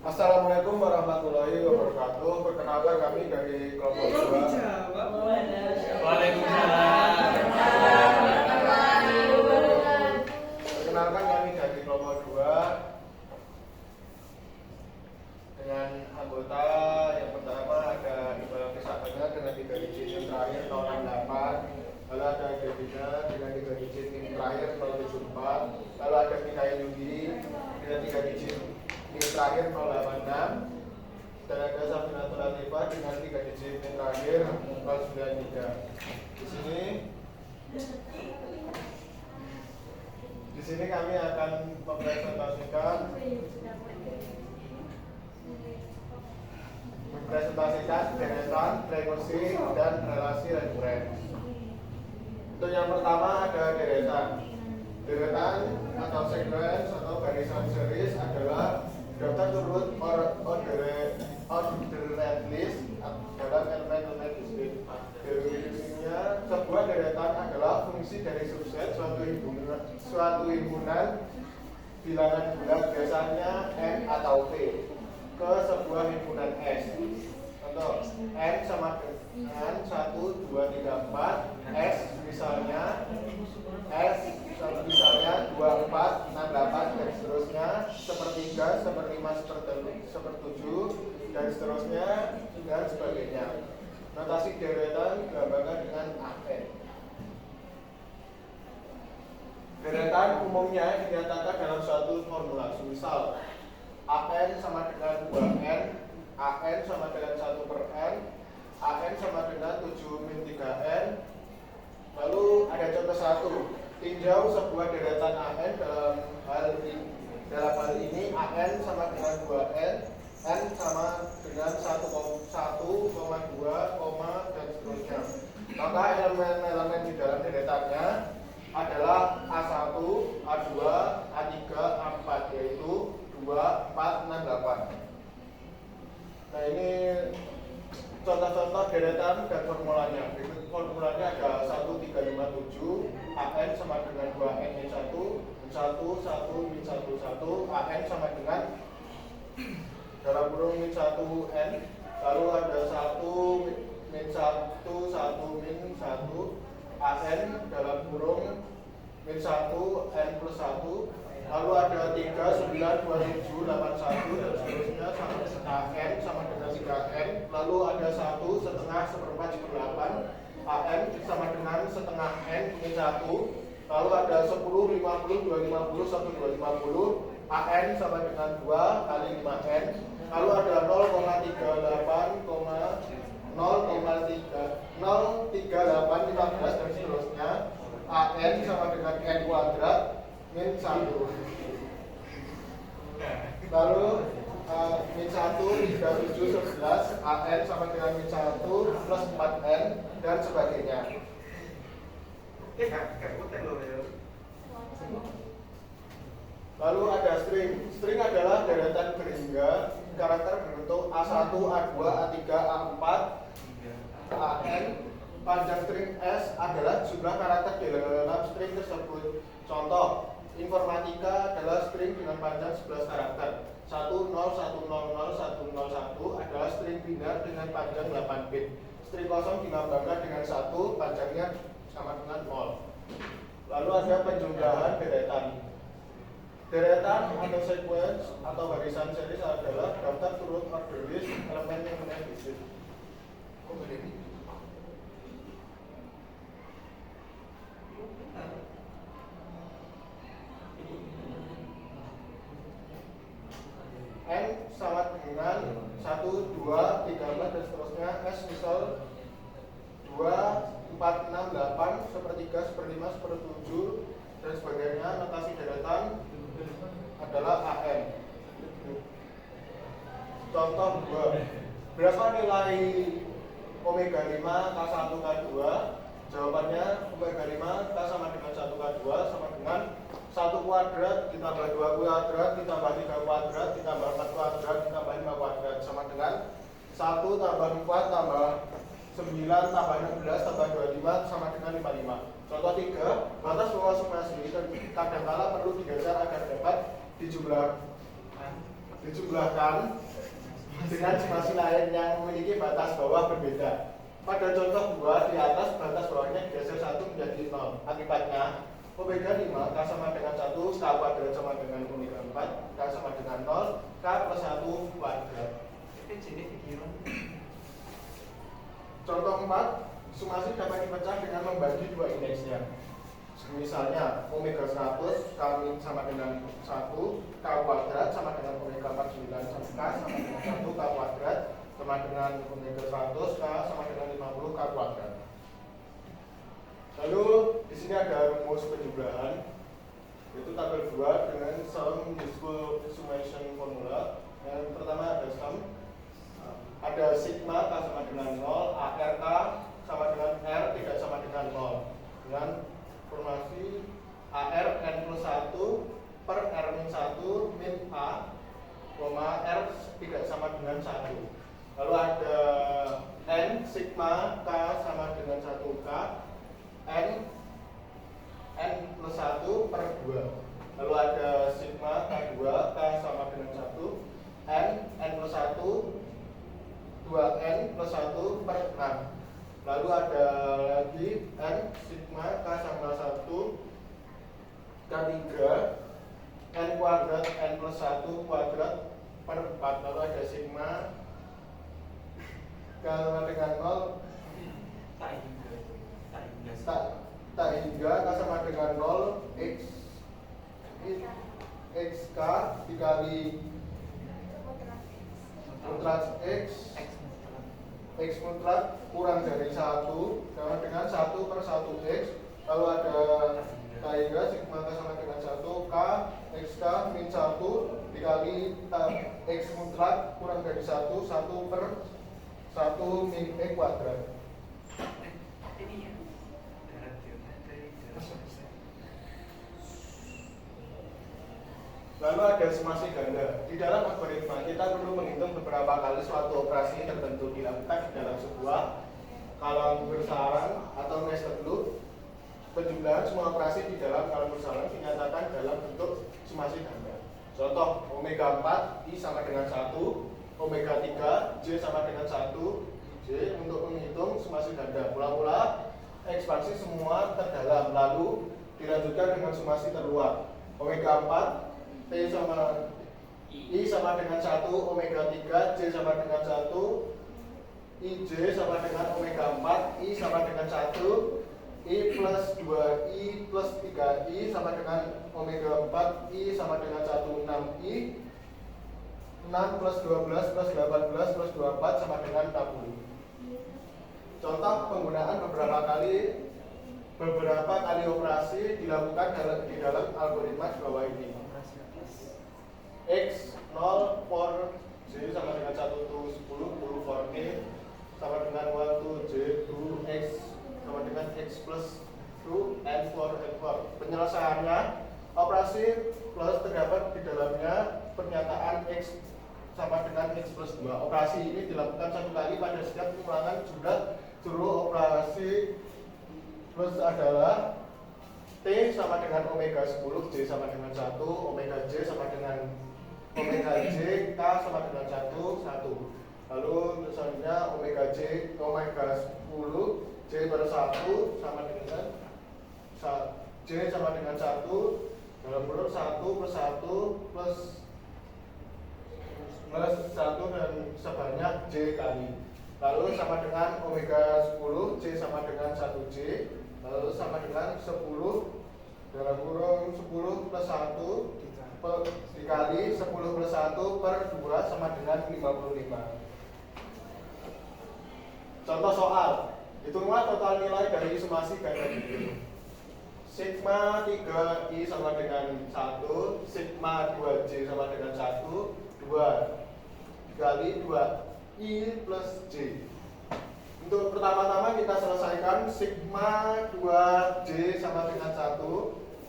Assalamualaikum warahmatullahi wabarakatuh. Perkenalkan kami dari kelompok 2. Waalaikumsalam. Perkenalkan kami dari kelompok 2 dengan anggota yang pertama ada Iqbal Kisahnya dengan 3 digit yang terakhir 068. Lalu ada Devina dengan 3 digit yang terakhir 074. Lalu ada Mikael Yugi dengan 3 digit yang terakhir 086. Dan ada Safinatul Latifah dengan 3 digit yang terakhir 093. Di sini kami akan mempresentasikan deretan, frekuensi, dan relasi rekuren. Untuk yang pertama ada deretan. Deretan atau sequence atau barisan series adalah daftar turut ordered list dalam elemen discrete. Definisinya, sebuah deretan adalah fungsi dari subset suatu himpunan bilangan bulat biasanya n atau p ke sebuah himpunan S. Contoh, n sama dengan 1, 2, 3, 4. S misalnya 2, 4, 6, 8 dan seterusnya, sepertiga, seperlima, sepertujuh dan seterusnya dan sebagainya. Notasi deretan digambarkan dengan AN. Deretan umumnya dinyatakan dalam suatu formulasi. Misal AN sama dengan 2N, AN sama dengan 1/N, AN sama dengan 7-3N. Lalu ada contoh 1. Tinjau sebuah deretan AN dalam hal ini AN sama dengan 2N, N sama dengan 1,2, dan seterusnya. Maka elemen-elemen di dalam deretannya adalah A1, A2, A3, A4, yaitu 2, 4, 6, 8. Nah, ini contoh-contoh deretan dan formulanya. Berikut formulanya ada 1, 3, 5, 7. AN sama dengan 2N min 1, 1, min 1, 1. AN sama dengan dalam kurung min 1N. Lalu ada 1, min 1, 1, min 1. AN dalam kurung min 1, N plus 1. Lalu ada 3, 9, 27, 81 dan seterusnya AN sama dengan 3N. Lalu ada 1, setengah, seperempat, seperlapan. AN sama dengan setengah N min 1. Lalu ada 10, 50, 250, 1, 250. AN sama dengan 2 kali 5N. Lalu ada 0,38, 0,38, 15 dan seterusnya. AN sama dengan N kuadrat min 1. Lalu min 1, 3, 7, 11. AN sama dengan min 1 plus 4N dan sebagainya. Lalu ada string. String adalah deretan berhingga karakter berbentuk A1, A2, A3, A4, AN. Panjang string S adalah jumlah karakter di dalam string tersebut. Contoh, informatika adalah string dengan panjang 11 karakter. 10, 100, 101 adalah string binar dengan panjang 8 bit. String kosong dilambangkan dengan 1, panjangnya sama dengan 0. Lalu ada penjumlahan deretan. Deretan atau sequence atau barisan series adalah daftar turut order list elemen yang discrete. N sama dengan 1, 2, 3, 4 dan seterusnya. S misal 2, 4, 6, 8, sepertiga, seperlima, sepertujuh dan sebagainya. Notasi deretan adalah AN. Contoh 2. Berapa nilai omega 5 K1 K2? Jawabannya omega 5 K sama dengan 1 K2 sama dengan 1 kuadrat ditambah 2 kuadrat ditambah 3 kuadrat ditambah 4 kuadrat ditambah 5 kuadrat sama dengan 1 tambah 4 tambah 9 tambah 16 tambah 25 sama dengan 55. Contoh 3, batas bawah masing-masing kadangkala perlu digeser agar dapat dijumlahkan. dijumlahkan dengan summasi lain yang memiliki batas bawah berbeda. Pada contoh 2 di atas batas bawahnya digeser 1 menjadi 0. Akibatnya omega 5 K sama dengan 1, K kuadrat sama dengan omega 4, K sama dengan 0, K plus 1 kuadrat. Contoh 4, summasi dapat dipecah dengan membagi dua indeksnya. Misalnya omega 100 K sama dengan 1, K kuadrat sama dengan omega 49 K sama dengan 1, K kuadrat sama dengan omega 100, K sama dengan 50, K kuadrat. Lalu di sini ada rumus penjumlahan, yaitu tabel 2 dengan sum useful summation formula. Yang pertama ada sum, ada sigma K sama dengan 0, ARK sama dengan R tidak sama dengan 0, dengan formasi AR N plus 1 per R min 1 min A, R tidak sama dengan 1. Lalu ada N sigma K sama dengan 1K, N plus 1 per 2. Lalu ada sigma K2 K sama dengan 1, N plus 1 2N plus 1 per 6. Lalu ada lagi N sigma K sama 1 K3 N kuadrat N plus 1 kuadrat per 4. Lalu ada sigma K sama dengan 0 tak hingga K sama dengan 0 XK dikali mutlak X mutlak kurang dari 1 sama dengan 1 per 1X. Lalu ada K hingga sigma K sama dengan 1 K XK min 1 dikali X mutlak kurang dari 1 per 1 min E kuadrat. Lalu ada summasi ganda. Di dalam algoritma kita perlu menghitung beberapa kali suatu operasi tertentu dilakukan di dalam sebuah kolom bersarang atau nested loop. Penjumlahan semua operasi di dalam kolom bersarang dinyatakan dalam bentuk summasi ganda. Contoh, omega 4 I sama dengan 1, omega 3 J sama dengan 1 J. Untuk menghitung summasi ganda, mula-mula ekspansi semua terdalam, lalu dilanjutkan dengan summasi terluar. Omega 4 T sama I sama dengan 1, omega 3 J sama dengan 1, IJ sama dengan omega 4, I sama dengan 1, I plus 2I plus 3I sama dengan omega 4, I sama dengan 1, 6I, 6 plus 12 plus 18 plus 24 sama dengan 60. Contoh penggunaan beberapa kali operasi dilakukan di dalam algoritma di bawah ini. X 0 for J sama dengan 1 to 10 for A sama dengan 1 to J to X sama dengan X plus 2 N for N for. Penyelesaiannya, operasi plus terdapat di dalamnya pernyataan X sama dengan X plus 2. Operasi ini dilakukan satu kali pada setiap pengulangan jumlah seluruh operasi. Plus adalah T sama dengan omega 10, J sama dengan 1, omega J sama dengan omega J, K sama dengan 1. Lalu misalnya omega 10 J per 1 sama dengan J sama dengan 1 dalam kurung 1 plus 1 plus 1 dan sebanyak J kali. Lalu sama dengan omega 10 J sama dengan 1 J. Lalu sama dengan 10 dalam kurung 10 plus 1 dikali 10 plus 1 per 2 sama dengan 55. Contoh soal, hitunglah total nilai dari summasi ganda berikut. Sigma 3I sama dengan 1, sigma 2J sama dengan 1, 2 dikali 2I plus J. Untuk pertama-tama kita selesaikan sigma 2J sama dengan 1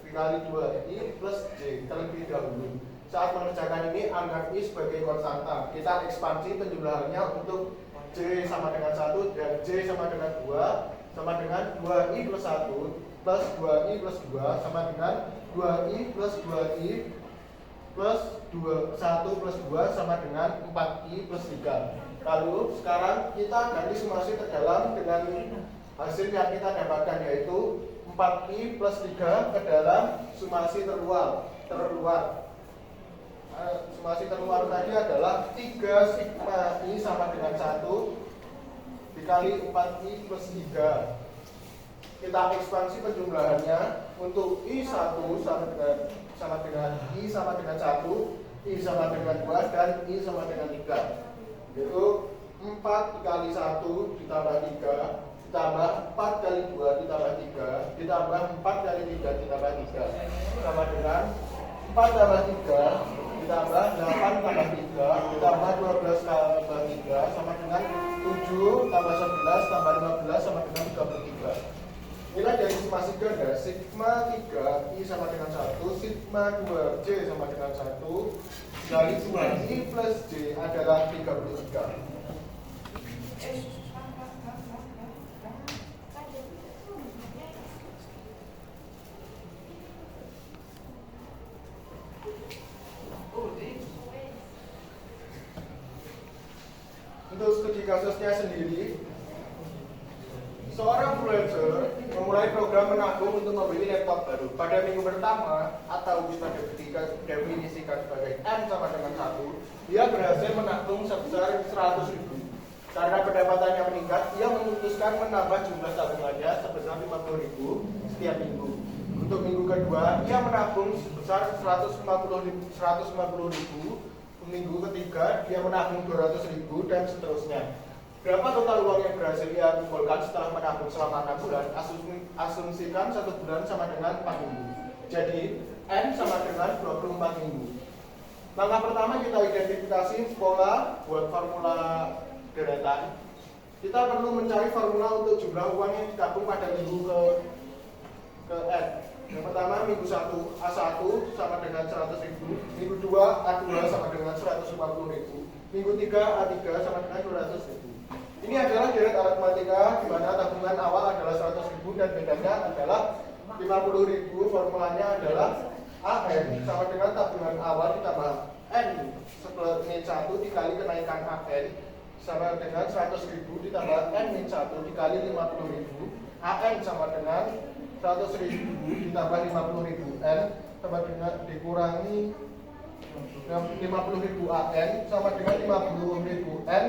dikali 2I plus J terlebih dahulu. Saat mengerjakan ini, anggap I sebagai konstanta. Kita ekspansi penjumlahannya untuk J sama dengan 1 dan J sama dengan 2 sama dengan 2I plus 1 plus 2I plus 2 sama dengan 2I plus 2I plus 1 plus 2 sama dengan 4I plus 3. Lalu sekarang kita ganti summasi terdalam dengan hasil yang kita dapatkan, yaitu 4I plus 3 ke dalam summasi terluar. Summasi terluar tadi adalah 3 sigma I sama dengan 1 dikali 4I plus 3. Kita ekspansi penjumlahannya untuk I1 sama dengan I sama dengan 1, I sama dengan 2, dan I sama dengan 3. Yaitu 4 dikali 1 ditambah 3 ditambah 4 kali 2 ditambah 3 ditambah 4 kali 3 ditambah 3 sama dengan 4 tambah 3 ditambah 8 tambah 3 ditambah 12 tambah 3 sama dengan 7 tambah 11 tambah 15 sama dengan 33. Nilai dari summasi ganda sigma 3 I sama dengan 1, sigma 2 J sama dengan 1 dari 2I plus J adalah 33. Untuk studi kasusnya sendiri, seorang freelancer memulai program menabung untuk membeli laptop baru. Pada minggu pertama, atau bisa definisikan sebagai M sama dengan 1, dia berhasil menabung sebesar 100.000. Karena pendapatannya meningkat, ia memutuskan menambah jumlah tabungannya sebesar 50.000 setiap minggu. Untuk minggu kedua, ia menabung sebesar 150.000. Minggu ketiga, dia menabung 200.000 dan seterusnya. Berapa total uang yang berhasil ia kumpulkan setelah menabung selama 6 bulan? Asumsikan 1 bulan sama dengan 4 minggu. Jadi, N sama dengan 24 minggu. Langkah pertama, kita identifikasi pola buat formula deretan. Kita perlu mencari formula untuk jumlah uang yang ditabung pada minggu ke N. Yang pertama, minggu 1 A1 sama dengan 100.000, minggu 2 A2 sama dengan 150.000, minggu 3 A3 sama dengan 200.000. Ini adalah deret aritmatika di mana tabungan awal adalah 100.000 dan bedanya adalah 50.000. Formulanya adalah AN sama dengan tabungan awal ditambah N min 1 dikali kenaikan AN sama dengan 100.000 ditambah N min 1 dikali 50.000. AN sama dengan 100.000 ditambah 50.000 N sama dengan dikurangi 50.000 AN sama dengan 50.000 N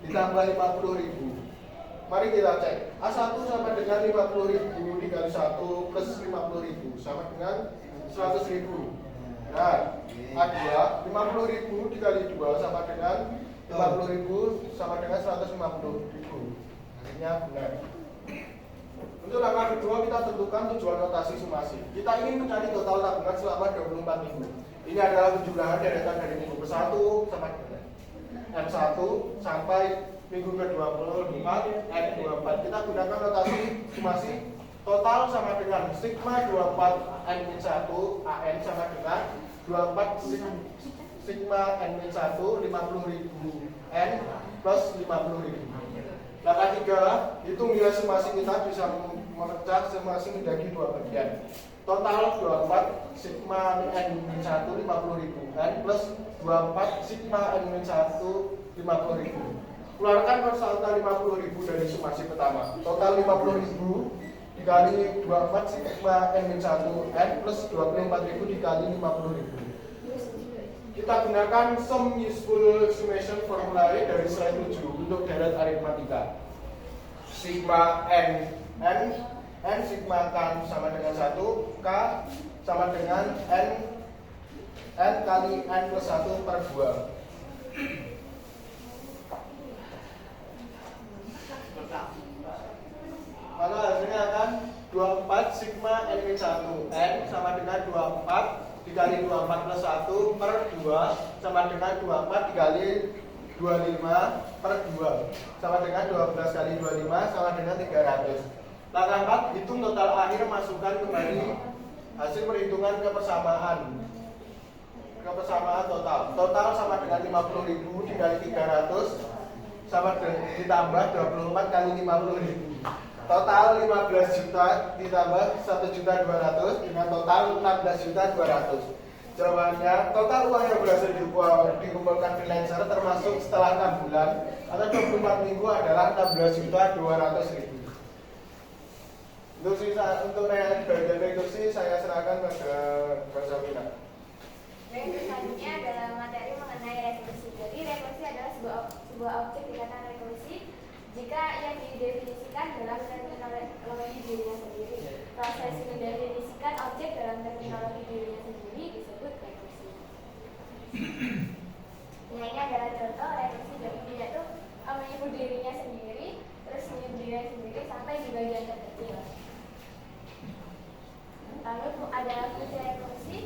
ditambah 50.000. Mari kita cek. A1 sama dengan 50.000 dikali 1 plus 50.000 sama dengan 100.000. Nah, A2 50.000 dikali 2 sama dengan 50.000 sama dengan 150.000. Akhirnya benar. Untuk langkah kedua, kita tentukan tujuan notasi summasi. Kita ingin mencari total tabungan selama 24 minggu. Ini adalah penjumlahan deretan dari minggu ke-1 sampai M1 sampai minggu ke-24 N24. Kita gunakan notasi summasi total sama dengan sigma 24 N-1 AN sama dengan 24 sigma N-1 50.000 N plus 50.000. Langkah 3, hitung nilai summasi kita bisa memecah summasi menjadi 2 bagian. Total 24 sigma N-1 50.000 N plus 24 sigma N-1 50.000. Keluarkan konstanta 50.000 dari summasi pertama. Total 50.000 dikali 24 sigma N-1 N plus 24.000 dikali 50.000. Kita gunakan sum useful summation formula dari slide 7 untuk deret aritmatika. Sigma N sigma K sama dengan 1, K sama dengan N kali N plus 1 per 2. Maka hasilnya akan 24 sigma N-1 N sama dengan 24 dikali 24 plus 1 per 2 sama dengan 24 dikali 25 per 2 sama dengan 12 kali 25 sama dengan 300. Langkah 4, hitung total akhir, masukkan kembali hasil perhitungan kebersamaan total. Total sama dengan 50.000 dikali 300 sama ditambah 24 kali 50.000. Total 15 juta ditambah 1.200.000 dengan total 16.200.000. Jawabannya, total uang yang berhasil dikumpulkan freelancer termasuk setelah 6 bulan atau 24 minggu adalah 16.200.000. Untuk bagian reduksi saya serahkan pada Mbak Safina. Baik, selanjutnya adalah materi mengenai rekursi. Jadi rekursi adalah sebuah objek dikatakan rekursi jika yang didefinisikan dalam terminologi dirinya sendiri. Proses mendefinisikan objek dalam terminologi dirinya sendiri disebut rekursi. Nah, ini adalah contoh rekursi. Jadi dia itu menyebut dirinya sendiri, terus menyebut dirinya sendiri sampai di bagian terkecil. Lalu ada fungsi rekursi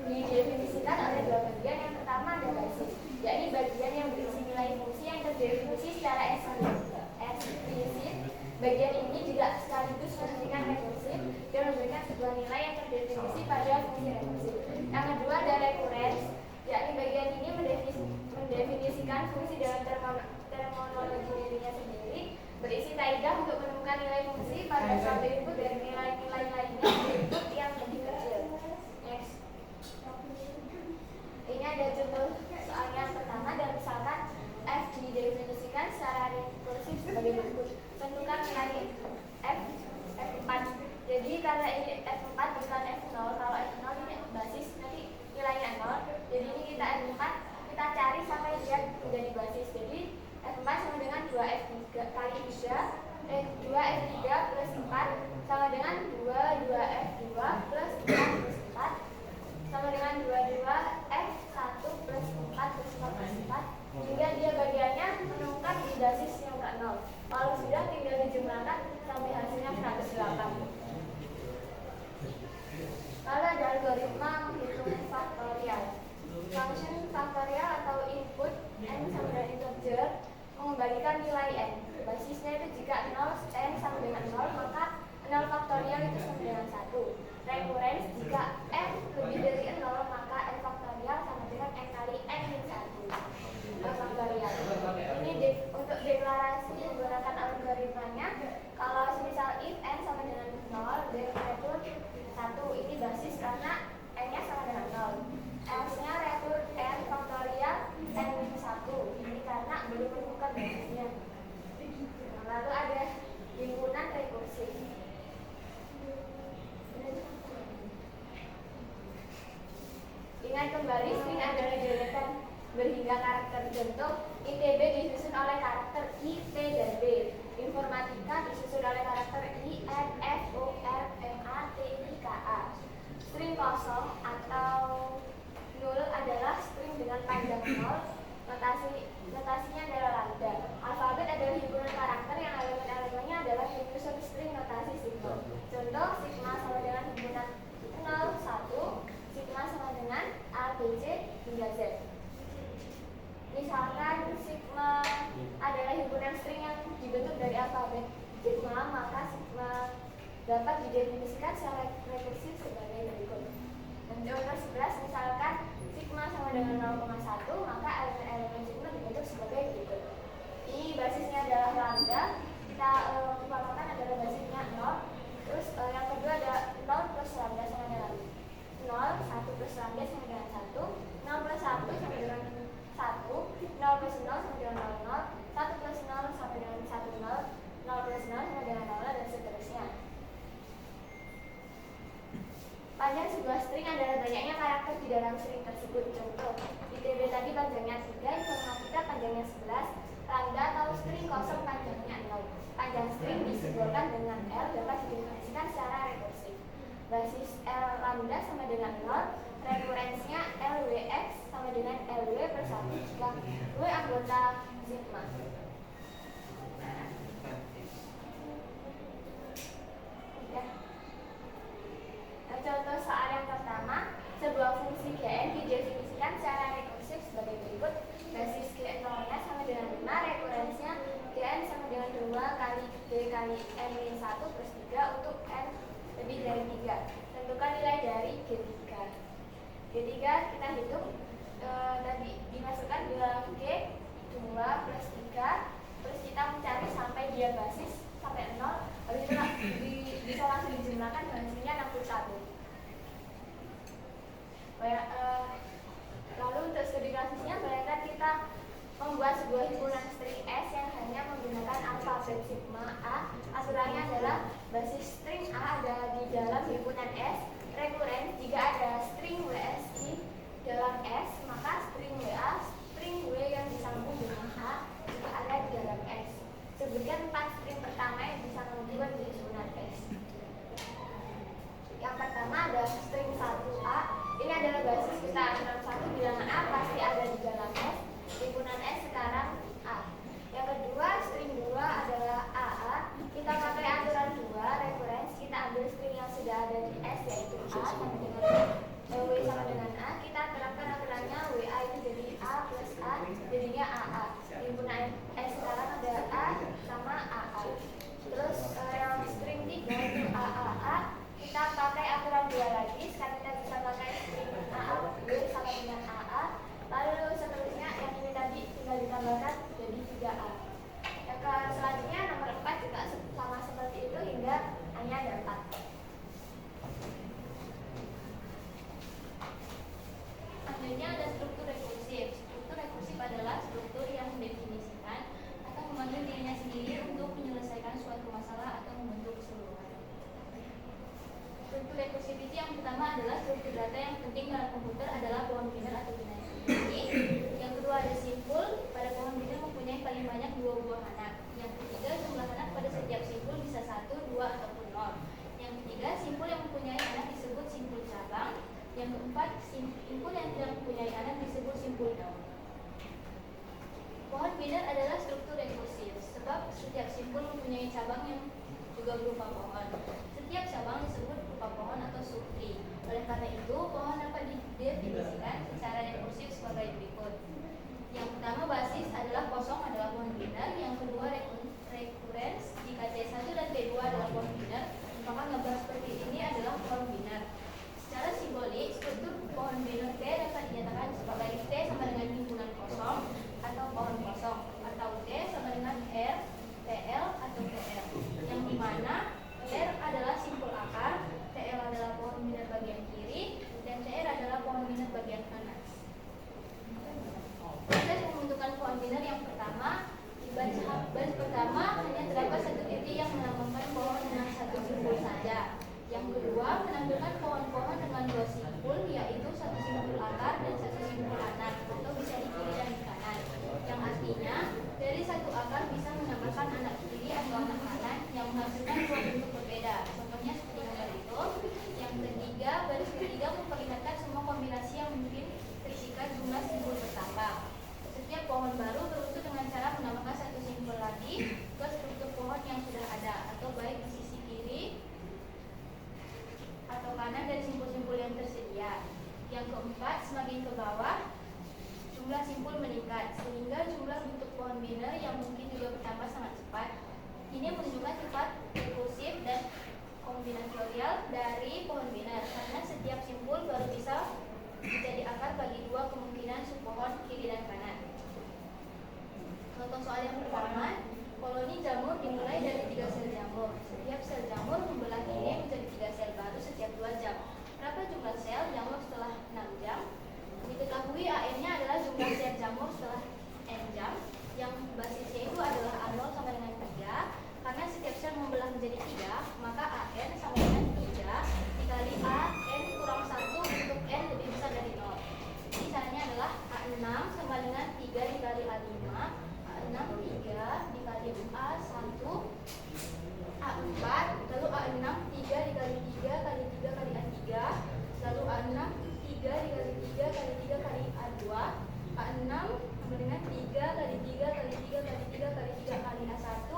didefinisikan oleh dua bagian. Yang pertama ada basis, yakni bagian yang berisi nilai fungsi yang terdefinisi secara eksplisit. Bagian ini juga sekaligus memberikan rekursif dan memberikan sebuah nilai yang terdefinisi pada fungsi rekursif. Yang kedua ada recurrence, yakni bagian ini mendefinisikan fungsi dalam terminologi dirinya sendiri, berisi kaidah untuk menemukan nilai fungsi pada suatu input dan nilai-nilai lainnya input yang lebih kecil. Next. Ini ada contoh soal yang pertama, dan misalkan f didefinisikan secara rekursif sebagai berikut. Tentukan nilai f4. Jadi karena ini f4 bukan f0, kalau f0 ini basis, nanti nilainya 0. Jadi ini kita f4, kita cari sampai dia menjadi basis. Jadi f4 sama dengan 2f3 kali 3, 2f3 plus 4 sama dengan 2f2 plus 4 plus 4 sama dengan 2f1 plus 4 plus 4 plus 4, hingga dia bagiannya menemukan di basis yang enggak 0. Kalau sudah tinggal dijumlahkan sampai hasilnya 108. Lalu ada algoritma menghitung faktorial. Function faktorial atau input n sama dengan integer mengembalikan nilai n. Basisnya itu jika 0 n sama dengan 0, maka 0 faktorial itu sama dengan 1. Recurrence, jika n lebih dari 0, maka n faktorial sama dengan n kali n min 1 faktorial. Ini untuk deklarasi menggunakan algoritmanya. Kalau misal if n sama dengan 0, then return 1. Ini basis karena n nya sama dengan 0. Else nya return n faktorial n min 1. Ini karena belum menemukan basisnya. Lalu ada himpunan rekursif. Ingat kembali, string adalah deretan berhingga karakter. Contoh, ITB disusun oleh karakter I, T, dan B. Informatika disusun oleh karakter I, N, F, O, R, M, A, T, I, K, A. String kosong atau nul adalah string dengan panjang 0. Notasinya adalah lambda. Alfabet adalah himpunan karakter yang elemen-elemennya adalah menyusun string notasi simbol. Contoh, sigma sama dengan himpunan 0, 1, sigma sama dengan A, B, C, hingga Z. Misalkan sigma adalah himpunan string yang dibentuk dari alfabet sigma, maka sigma dapat didefinisikan secara rekursif sebagai berikut. Contoh 11, misalkan sigma sama dengan 0,1, maka elemen-elemen sigma dibentuk sebagai berikut. Ini basisnya adalah lambda, kita umpamakan adalah basisnya 0. Terus yang kedua ada 0 plus lambda sama dengan 0, 1 plus lambda sama dengan 1, 0 plus 1 sama dengan 1, 0 plus 0 sama dengan 0, 1 plus 0 sama dengan 1, 0 plus 0 sama dengan 0, dan seterusnya. Panjang sebuah string adalah banyaknya karakter di dalam string tersebut. Contoh, ITB tadi panjangnya 3, informatika panjangnya 11, lambda atau string kosong panjangnya 0. Panjang string disimbolkan dengan L, dapat didefinisikan secara rekursif. Basis L lambda sama dengan 0, rekurensinya LWX sama dengan LW per 1 jika W anggota sigma. Ya. Contoh soal yang pertama, sebuah fungsi Gn didefinisikan secara rekursif sebagai berikut. Basis Gn 0-nya sama dengan 5, rekurensinya Gn sama dengan 2 kali D kali N min 1 plus 3 untuk N lebih dari 3. Tentukan nilai dari G3. G3 kita hitung, tadi dimasukkan dalam G 2 plus 3 ditambahkan jadi 3A. Yang selanjutnya nomor 4 juga sama seperti itu hingga hanya ada 4. Selanjutnya ada struktur rekursif. Struktur rekursif adalah struktur yang mendefinisikan atau memanggil dirinya sendiri untuk menyelesaikan suatu masalah atau membentuk keseluruhan. Struktur rekursiviti yang pertama adalah struktur data yang penting dalam komputer adalah pohon biner atau binary. Yang kedua ada simpul. Pada pohon biner mempunyai paling banyak 2 buah anak. Yang ketiga jumlah anak pada setiap simpul bisa 1, 2, ataupun 0. Yang ketiga simpul yang mempunyai anak disebut simpul cabang. Yang keempat simpul yang tidak mempunyai anak disebut simpul daun. Pohon biner adalah struktur rekursif sebab setiap simpul mempunyai cabang yang juga berupa pohon. Setiap cabang disebut berupa pohon atau subtree. Oleh karena itu, pohon dapat didefinisikan secara rekursif sebagai berikut. Yang pertama basis adalah kosong adalah pohon biner. Yang kedua recurrence. Jika T1 dan T2 adalah pohon biner, maka gambar seperti ini adalah pohon biner. Secara simbolik, struktur pohon biner T dapat dinyatakan sebagai T sama dengan himpunan kosong atau pohon kosong, atau T sama dengan R, TL, atau TL, yang dimana R adalah simpul akar, TL adalah pohon biner bagian kiri, dan TR adalah pohon biner bagian kanan. Proses pembentukan pohon biner yang pertama, di baris pertama hanya terdapat satu titik yang melambangkan pohon dengan satu simpul saja. Yang kedua, menampilkan pohon-pohon dengan 2 simpul, yaitu satu simpul akar dan satu simpul anak, atau bisa di kiri dan di kanan. Yang artinya, dari satu akar bisa menambahkan anak kiri atau anak kanan yang menghasilkan 2 bentuk berbeda. Contohnya seperti gambar itu. Yang ketiga, baris ketiga memperlihatkan semua kombinasi yang mungkin ketika jumlah simpul bertambah. Setiap pohon baru beruntung dengan cara menambahkan satu simpul lagi ke struktur pohon yang sudah ada, atau baik di sisi kiri atau kanan dari simpul-simpul yang tersedia. Yang keempat, semakin ke bawah jumlah simpul meningkat sehingga jumlah bentuk pohon biner yang mungkin juga bertambah sangat cepat. Ini menunjukkan sifat rekursif dan kombinatorial dari pohon biner karena setiap simpul baru bisa menjadi akar bagi 2 kemungkinan subpohon kiri dan kanan. Contoh soal yang pertama, koloni jamur dimulai dari 3 sel jamur. Setiap sel jamur membelah diri menjadi 3 sel baru setiap 2 jam. Berapa jumlah sel jamur setelah 6 jam? Diketahui AN-nya adalah jumlah sel jamur setelah N jam, yang basisnya itu adalah A0 sama dengan 3. Karena setiap sel membelah menjadi 3, maka AN sama dengan 3 dikali AN kurang 1 untuk N lebih besar dari 0. Jadi caranya adalah A6 sama dengan 3 dikali A5, A6 3 dikali A1, A4, lalu A6 3 dikali 3 kali 3 kali A3, lalu A6 3 dikali 3 kali 3 kali A2, A6 sama dengan 3 kali 3 kali 3 kali 3 kali 3 kali A1,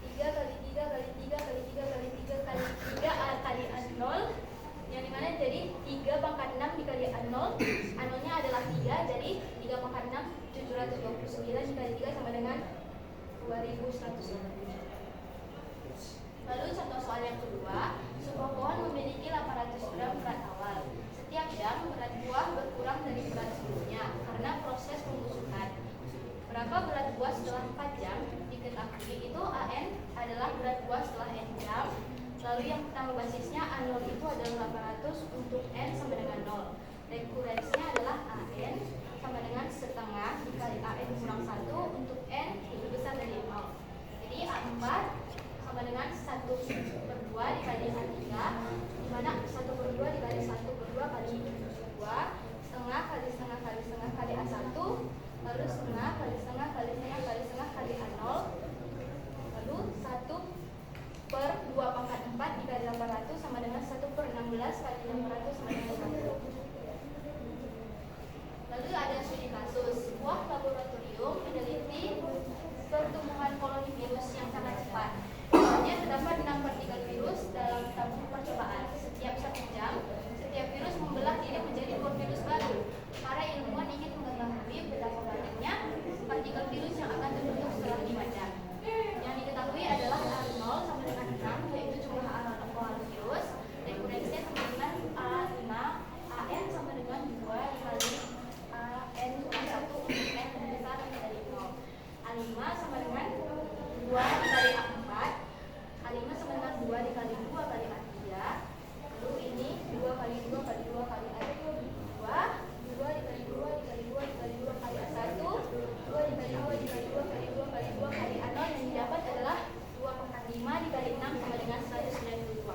3 kali 3 kali 3 kali 3 kali 3 kali 3 A kali A0, yang dimana jadi 3 pangkat 6 dikali A0, A0 nya adalah 3, jadi 3 pangkat 6 729 dikali 3 sama dengan 2100. Lalu contoh soal yang kedua, sebuah pohon memiliki 800 gram berat awal. Setiap jam berat buah berkurang dari berat sebelumnya karena proses pembusukan. Berapa berat buah setelah 4 jam? Diketahui itu AN adalah berat buah setelah N jam. Lalu yang pertama basisnya A0 itu adalah 800 untuk N sama dengan 0. Rekurensinya adalah AN sama dengan setengah dikali AN kurang 1 untuk N lebih besar dari 0. Jadi A4 sama dengan 1/2 dikali A3, dimana 1/2 dikali 1/2 kali 2, setengah kali setengah kali setengah kali A1, lalu setengah kali setengah kali setengah kali setengah kali A0, lalu 1/2 pangkat 4 dikali 800 sama dengan 1/16 kali 800 sama dengan 1. Lalu ada studi kasus, buah A5 sama dengan 2 dikali A4. A5 sama dengan 2 dikali 2 kali A3. Lalu ini 2 kali 2 kali 2 kali A2, 2 dikali 2 dikali 2 dikali 2 kali A1, 2 dikali 2 dikali 2 kali 2 kali 2 kali A0. Yang didapat adalah 2 pangkat 5 dikali 6 sama dengan 192.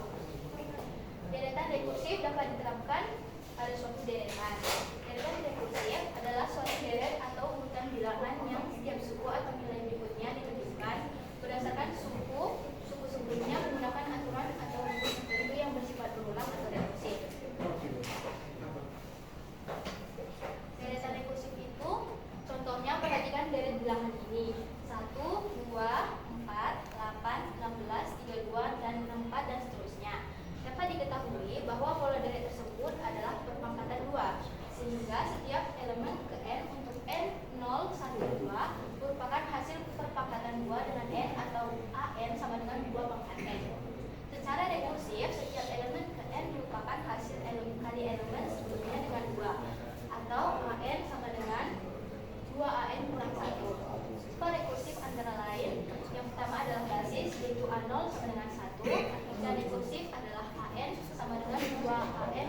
Deretan rekursif dapat diterapkan pada suatu deretan. Deretan rekursif adalah suatu deret atau urutan bilangan yang setiap suku atau nilai berikutnya ditentukan berdasarkan suku sebelumnya menggunakan aturan atau rumus tertentu yang bersifat berulang atau rekursif. Deretan rekursif itu contohnya perhatikan deret bilangan ini: 1, 2, 4, 8, 16, 32, dan 64 dan seterusnya. Dapat diketahui bahwa pola deret tersebut adalah berpangkatan 2, sehingga setiap elemen ke n untuk n 0, 1, 2 merupakan hasil perpangkatan 2 dengan n atau an sama dengan 2 pangkat n. Secara rekursif, setiap elemen ke n merupakan hasil kali elemen sebelumnya dengan 2, atau an sama dengan 2an kurang 1. Tipe rekursif antara lain, yang pertama adalah basis, yaitu A0 sama dengan 1, dan rekursif adalah an sama dengan 2an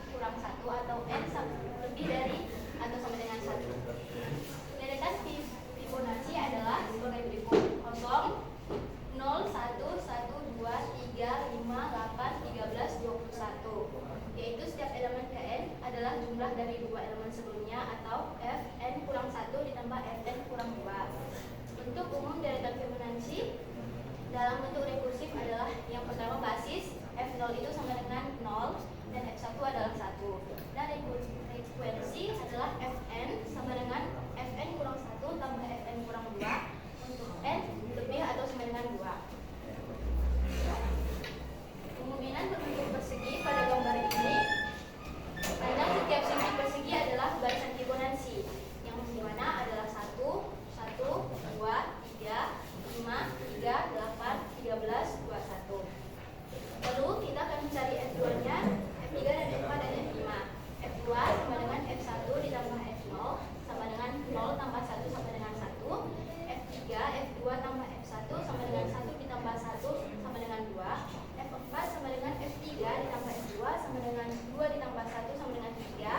kurang 1 atau n lebih dari atau sama dengan 1. Deretan Fibonacci adalah sebagai berikut: 0, 0, 1, 1, 2, 3, 5, 8, 13, 21, yaitu setiap elemen Kn adalah jumlah dari dua elemen sebelumnya atau Fn kurang 1 ditambah Fn kurang 2. Bentuk umum deretan Fibonacci dalam bentuk rekursif adalah yang pertama basis, F0 itu sama dengan 0 dan F1 adalah 1, dan frekuensi adalah Fn sama dengan Fn kurang 1 tambah Fn kurang 2 untuk n lebih atau sama dengan 2. Kemungkinan berbentuk persegi pada gambar ini, panjang setiap sisi persegi adalah barisan Fibonacci, yang dimana adalah 1, 1, 2, 3, 5, 3, 8, 13, 21. Lalu kita akan mencari F2 nya, F3 dan F4 dan F5. F2 sama dengan F1 ditambah F0 sama dengan 0 tambah 1 sama dengan 1. F3, F2 tambah F1 sama dengan 1 ditambah 1 sama dengan 2. F4 sama dengan F3 ditambah F2 sama dengan 2 ditambah 1 sama dengan 3.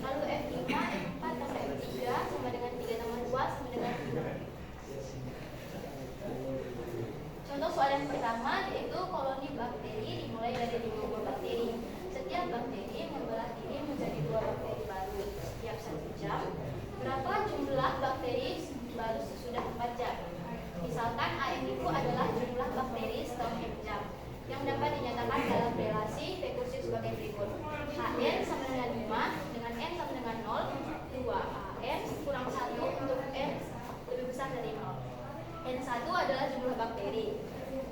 Lalu F5, F4 tambah F3 sama dengan 3 tambah 2 sama dengan 5. Contoh soal yang pertama yaitu koloni bakteri dimulai dari 5 buah bakteri. Setiap bakteri membelah diri menjadi 2 bakteri baru setiap 1 jam. Berapa jumlah bakteri baru sesudah 4 jam? Misalkan AN itu adalah jumlah bakteri setelah 4 jam, yang dapat dinyatakan dalam relasi rekursif sebagai berikut: AN sama dengan 5 dengan N sama dengan 0, 2AN kurang 1 untuk N lebih besar dari 0. N1 adalah jumlah bakteri.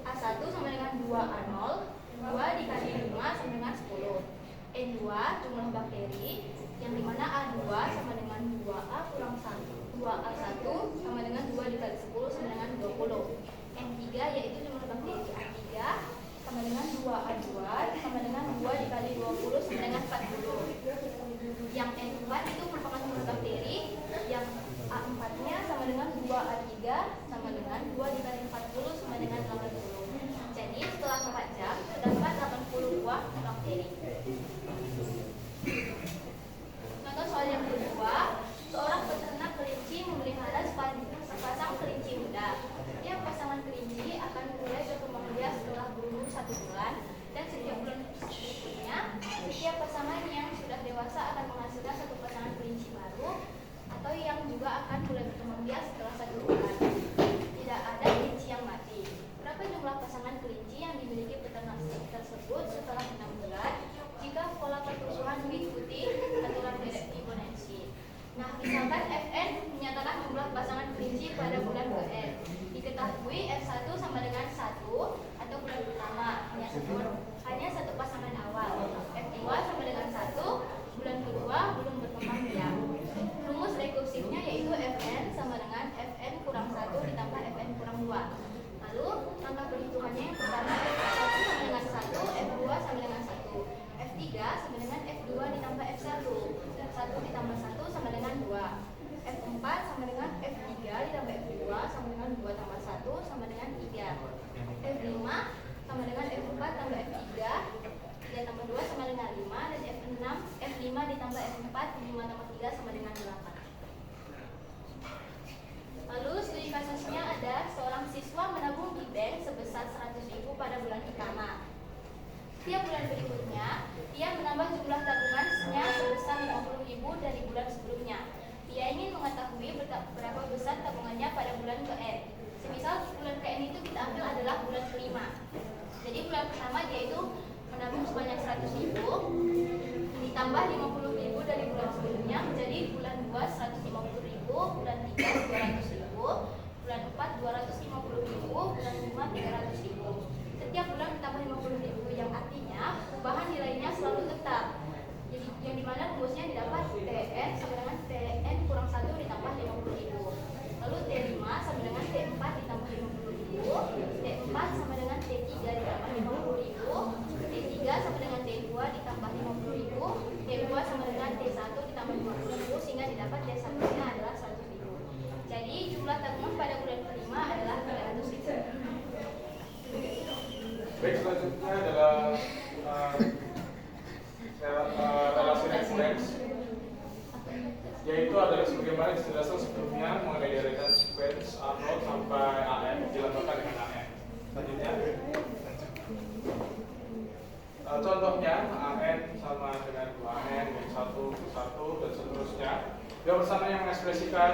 A1 sama dengan 2A0, 2 dikali 5 sama dengan 10. N2 jumlah bakteri, yang dimana A2 sama dengan 2A kurang 1. 2A1 sama dengan 2 dikali 10 sama dengan 20. N3 yaitu jumlah bakteri. A3 sama dengan 2A2 sama dengan 2 dikali 20 sama dengan 40. Yang N4 itu merupakan jumlah bakteri, yang A4 nya sama dengan 2A3 sama dengan 2 dikali 40 sama dengan 80. Jadi setelah 4 jam terdapat 80 buah bakteri. Contoh soal yang kedua, seorang peternak kelinci memelihara sepasang kelinci muda. Setiap pasangan kelinci akan mulai berkembang biak setelah berumur 1 bulan, dan setiap bulan berikutnya setiap pasangan yang sudah dewasa akan menghasilkan 1 pasangan kelinci baru, atau yang juga akan mulai berkembang biak setelah 1 bulan. Tidak ada kelinci yang mati. Berapa jumlah pasangan kelinci yang dimiliki peternak tersebut setelah 6 bulan jika pola pertumbuhan mengikuti aturan deret Fibonacci? Nah, misalkan Fn menyatakan jumlah pasangan kelinci pada bulan ke-n. Diketahui F1 sama dengan 1 atau bulan pertama, hanya 1 pasangan awal. F2 sama dengan 1, bulan kedua belum berkembang biak. Rumus rekursifnya yaitu Fn sama dengan Fn kurang 1 ditambah Fn kurang 2. Lalu langkah perhitungannya yang pertama, F1 sama dengan 1, F2 sama dengan 1, F3 sama dengan F2 ditambah F1, F1 ditambah 1 sama dengan 2, F4 sama dengan F3 ditambah F2 berapa besar tabungannya pada bulan ke N. Semisal bulan ke N itu kita ambil adalah bulan kelima. Jadi bulan pertama dia itu menabung sebanyak 100.000, ditambah 50.000 dari bulan sebelumnya, menjadi bulan 2 150.000, bulan 3 200.000, bulan 4 250.000, bulan 5 300.000. Setiap bulan ditambah 50.000, yang artinya perubahan nilainya selalu tetap. Jadi yang dimana rumusnya didapat TN sama dengan TN kurang 1 ditambah 50.000. Lalu T5 sama dengan T4 ditambah 50.000, T4 sama dengan T3 ditambah 50.000, T3 sama dengan T2 ditambah 50.000, T2 sama dengan T1 ditambah 50.000, sehingga didapat T1-nya adalah 100.000. Jadi jumlah tabungan pada bulan kelima adalah 300.000. Baik, selanjutnya adalah relasi reference, yaitu adalah sebagaimana dijelaskan sebelumnya mengenai deretan sequence A0 sampai AN dilambangkan dengan AN. Selanjutnya, contohnya AN sama dengan 2AN, yang 1 dan seterusnya. Yang pertama yang mengekspresikan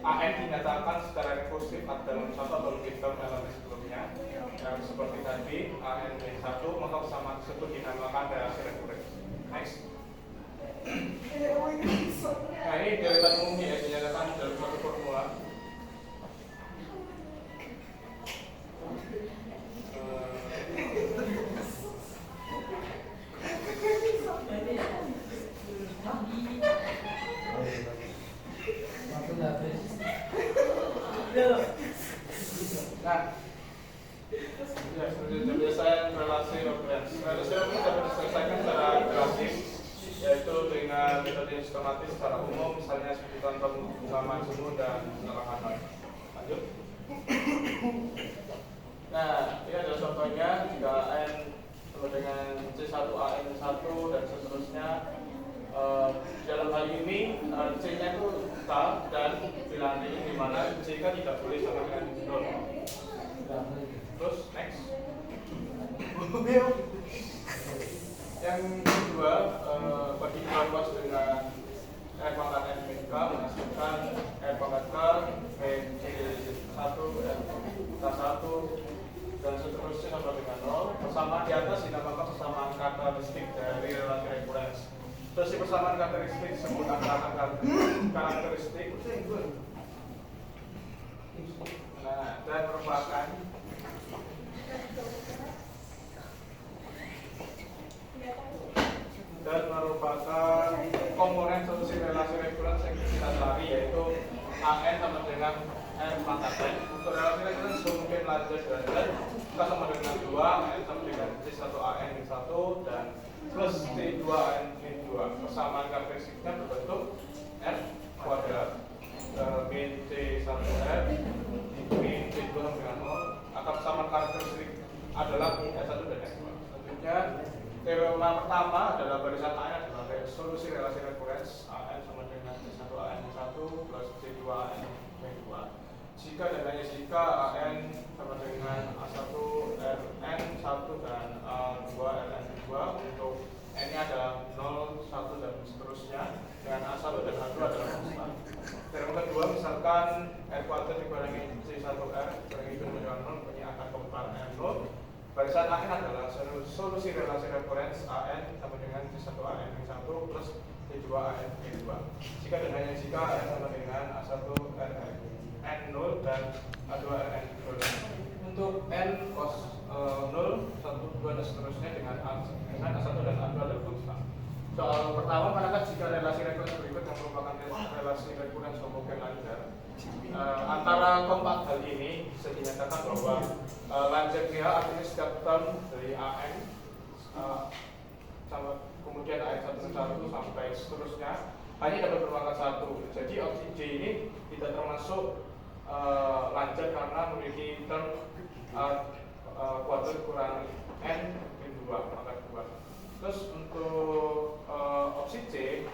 AN dinyatakan secara rekursif dalam satu atau lebih term elemen sebelumnya. Yang seperti tadi AN yang 1, maka persamaan tersebut dinamakan relasi rekurensi. Next. Nah, ini deretan umum ya, dinyatakan dalam suatu formula. Nah, ya, penyelesaian relasi referensi. Relasi referensi dapat diselesaikan secara grafis, yaitu dengan metode sistematis secara umum, misalnya seperti contoh bunga majemuk dan penerapan. Lanjut. Nah, ini adalah contohnya jika N sama dengan C1AN1 dan seterusnya. Dalam hal ini C-nya itu K dan bilangan ini di mana C tidak boleh sama dengan 0. Terus next. Yang kedua, bagi dua ruas dengan R pangkat N min K menghasilkan R pangkat K min C1 K1 dan seterusnya sama dengan 0. Persamaan di atas dinamakan persamaan karakteristik dari relasi referensi. Terus persamaan karakteristik disebut antara karakteristik. Nah, dan merupakan komponen solusi relasi referensi yang kita cari, yaitu AN sama dengan R pangkat N. Untuk relasi referensi mungkin lanjut derajat, kita sama dengan 2, AN sama dengan C1AN min 1 dan plus C2AN min 2. Persamaan karakteristiknya berbentuk R kuadrat min C1R min C2 dengan 0. Angka persamaan karakteristik adalah S1 dan S2. Selanjutnya, teorema pertama adalah barisan AN adalah solusi relasi referensi AN sama dengan C1AN min 1 plus C2AN min 2. Jika dan hanya jika AN sama dengan A1 Rn 1 dan A2 Rn 2, untuk N-nya adalah 0, 1 dan seterusnya, dengan A1 dan A2 adalah konstan. Teorema kedua, misalkan R kuadrat dikurangi C1R dikurangi itu dengan 0 punya akar keempat N0. Barisan AN adalah solusi relasi referensi AN sama dengan C1AN min 1 plus C2AN min 2. Jika dan hanya jika AN sama dengan A1 Rn N0 dan A2 Rn 0. Untuk N cos 0, 1, 2 dan seterusnya dengan A1 dan A2 adalah konstan. Soal pertama, manakah jika relasi referensi berikut yang merupakan relasi referensi homogen lancar? Antara keempat hal ini bisa dinyatakan bahwa lancarnya artinya setiap term dari AN sama kemudian AN1 sampai seterusnya hanya dapat berpangkat 1. Jadi opsi D ini tidak termasuk lancar karena memiliki term kuadrat kurang N min 2 pangkat 2. Terus untuk opsi C,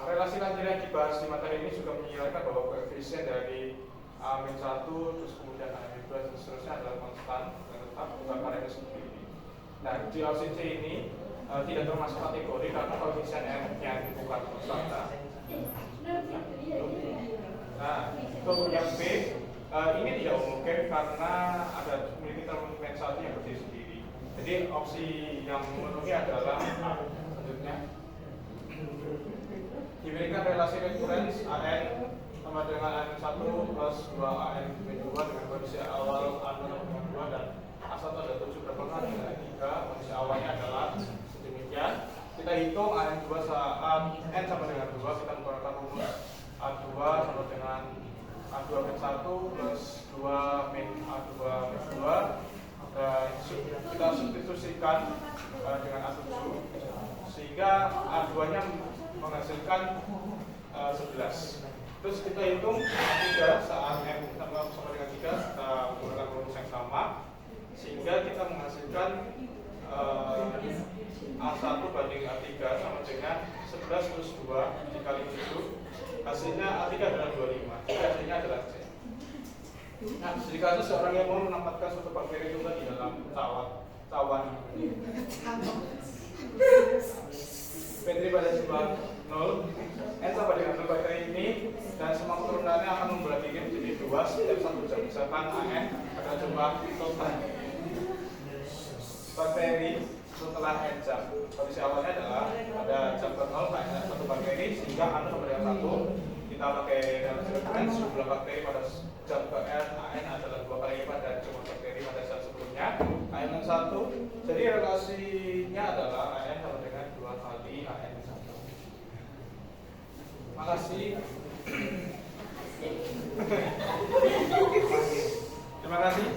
relasi lancar yang dibahas di materi ini juga menjelaskan bahwa koefisien dari A-1 terus kemudian A-2 dan seterusnya adalah konstan dan tetap bukan karena seperti ini. Nah, di opsi C ini tidak termasuk kategori karena koefisien N-nya bukan konstan. Nah, untuk yang B ini tidak homogen karena ada memiliki termen satu yang berdiri sendiri. Jadi opsi yang memenuhi adalah A. Selanjutnya diberikan relasi referensi AN sama dengan AN1 plus 2 AN2 dengan kondisi awal A0 dengan 2 dan A1 ada 7 berpengaruh dengan 3. Kondisi awalnya adalah sedemikian. Kita hitung AN2 N sama dengan 2, kita menggunakan rumus A2 sama dengan A2 min 1 plus 2 min A2 min 2 dan kita substitusikan dengan A7 sehingga A2 nya menghasilkan 11. Terus kita hitung A3 saat M sama dengan 3, kita menggunakan rumus yang sama sehingga kita menghasilkan A1 banding A3 sama dengan 11 plus 2 dikali 7, hasilnya A3 adalah 25, jadi hasilnya adalah C. Nah, jika seseorang yang mau menempatkan suatu bakteri itu di dalam cawan P3 pada jumlah 0, N sama dengan 0 bakteri ini dan semua keturunannya akan membagi menjadi 2 setiap 1 jam. Misalkan AN pada jumlah total bakteri setelah N jam. Kondisi awalnya adalah pada jam ke 0 hanya 1 bakteri sehingga N sama dengan 1. Kita pakai referensi jumlah bakteri pada jam ke N AN adalah 2 kali lipat dari jumlah bakteri pada jam sebelumnya AN1. Jadi relasinya adalah AN sama dengan 2 kali AN1. Makasih. Terima kasih.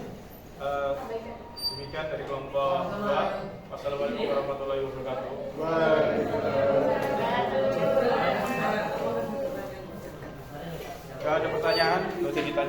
Demikian dari kelompok 2. Wassalamualaikum warahmatullahi wabarakatuh. Gak ada pertanyaan, gak usah ditanya.